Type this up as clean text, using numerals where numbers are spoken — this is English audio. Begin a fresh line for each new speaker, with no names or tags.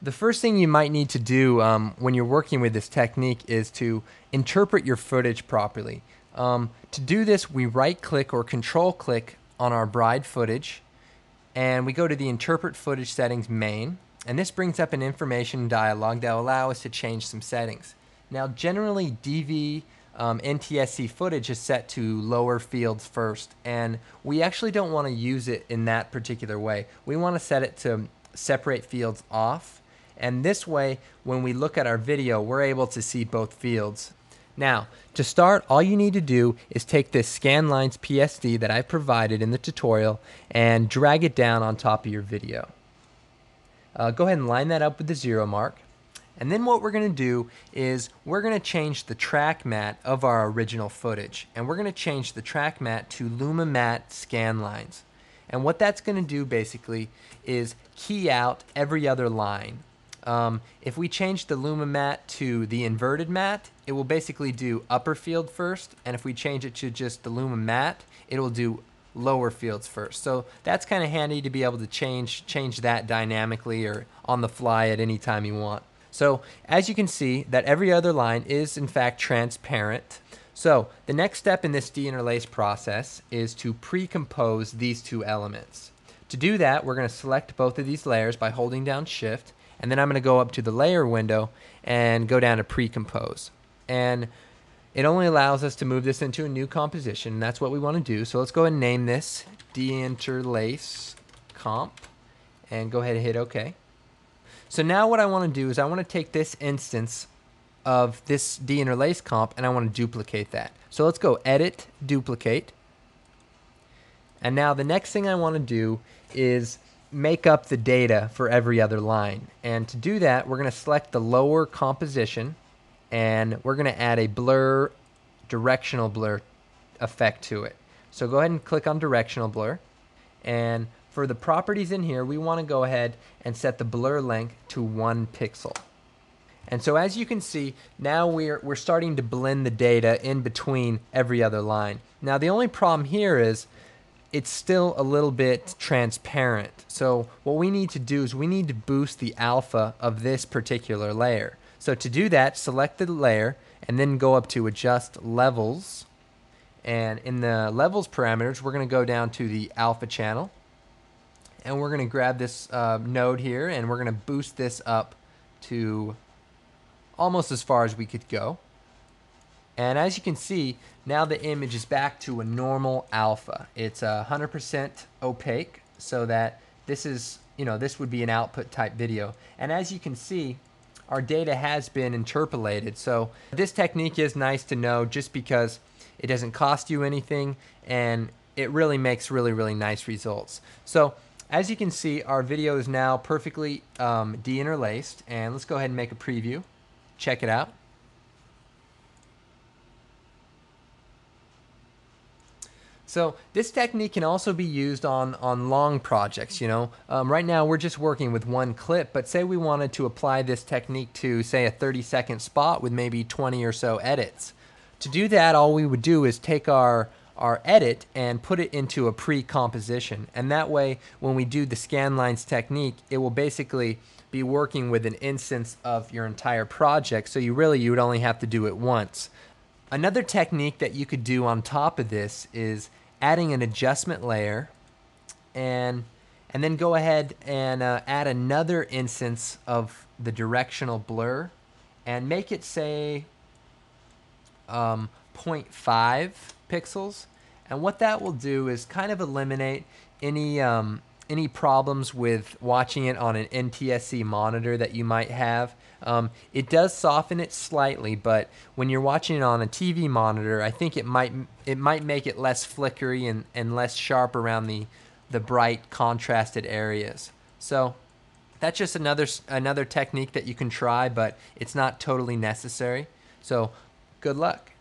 The first thing you might need to do when you're working with this technique is to interpret your footage properly. To do this, we right-click or control-click on our bride footage, and we go to the Interpret Footage Settings main, and this brings up an information dialog that will allow us to change some settings. Now, generally, DV NTSC footage is set to lower fields first, and we actually don't want to use it in that particular way. We want to set it to separate fields off, and this way, when we look at our video, we're able to see both fields. Now, to start, all you need to do is take this Scanlines PSD that I provided in the tutorial and drag it down on top of your video. Go ahead and line that up with the 0 mark. And then what we're going to do is we're going to change the track matte of our original footage. And we're going to change the track matte to Luma Matte Scanlines. And what that's going to do basically is key out every other line. If we change the Luma Matte to the inverted matte, it will basically do upper field first, and if we change it to just the Luma Matte, it will do lower fields first. So that's kind of handy to be able to change that dynamically or on the fly at any time you want. So as you can see, that every other line is in fact transparent. So the next step in this deinterlace process is to pre-compose these two elements. To do that, we're going to select both of these layers by holding down Shift, and then I'm going to go up to the layer window and go down to pre-compose. And it only allows us to move this into a new composition, and that's what we want to do. So let's go ahead and name this Deinterlace Comp and go ahead and hit OK. So now what I want to do is I want to take this instance of this Deinterlace comp and I want to duplicate that. So let's go Edit, Duplicate. And now the next thing I want to do is make up the data for every other line. And to do that, we're going to select the lower composition and we're going to add a blur, directional blur effect to it. So go ahead and click on directional blur, and for the properties in here, we want to go ahead and set the blur length to 1 pixel. And so as you can see, now we're starting to blend the data in between every other line. Now the only problem here is it's still a little bit transparent. So what we need to do is we need to boost the alpha of this particular layer. So to do that, select the layer and then go up to Adjust Levels. And in the Levels parameters, we're going to go down to the alpha channel. And we're going to grab this node here and we're going to boost this up to almost as far as we could go. And as you can see, now the image is back to a normal alpha. It's 100% opaque, so that this is, this would be an output type video. And as you can see, our data has been interpolated. So this technique is nice to know just because it doesn't cost you anything and it really makes really nice results. So as you can see, our video is now perfectly deinterlaced, and let's go ahead and make a preview. Check it out. So this technique can also be used on long projects, Right now we're just working with one clip, but say we wanted to apply this technique to, say, a 30-second spot with maybe 20 or so edits. To do that, all we would do is take our edit and put it into a pre-composition. And that way, when we do the Scanlines technique, it will basically be working with an instance of your entire project, so you would only have to do it once. Another technique that you could do on top of this is adding an adjustment layer and then go ahead and add another instance of the directional blur and make it, say, 0.5 pixels. And what that will do is kind of eliminate any problems with watching it on an NTSC monitor that you might have. It does soften it slightly, but when you're watching it on a TV monitor, I think it might make it less flickery and less sharp around the bright contrasted areas. So that's just another technique that you can try, but it's not totally necessary. So good luck.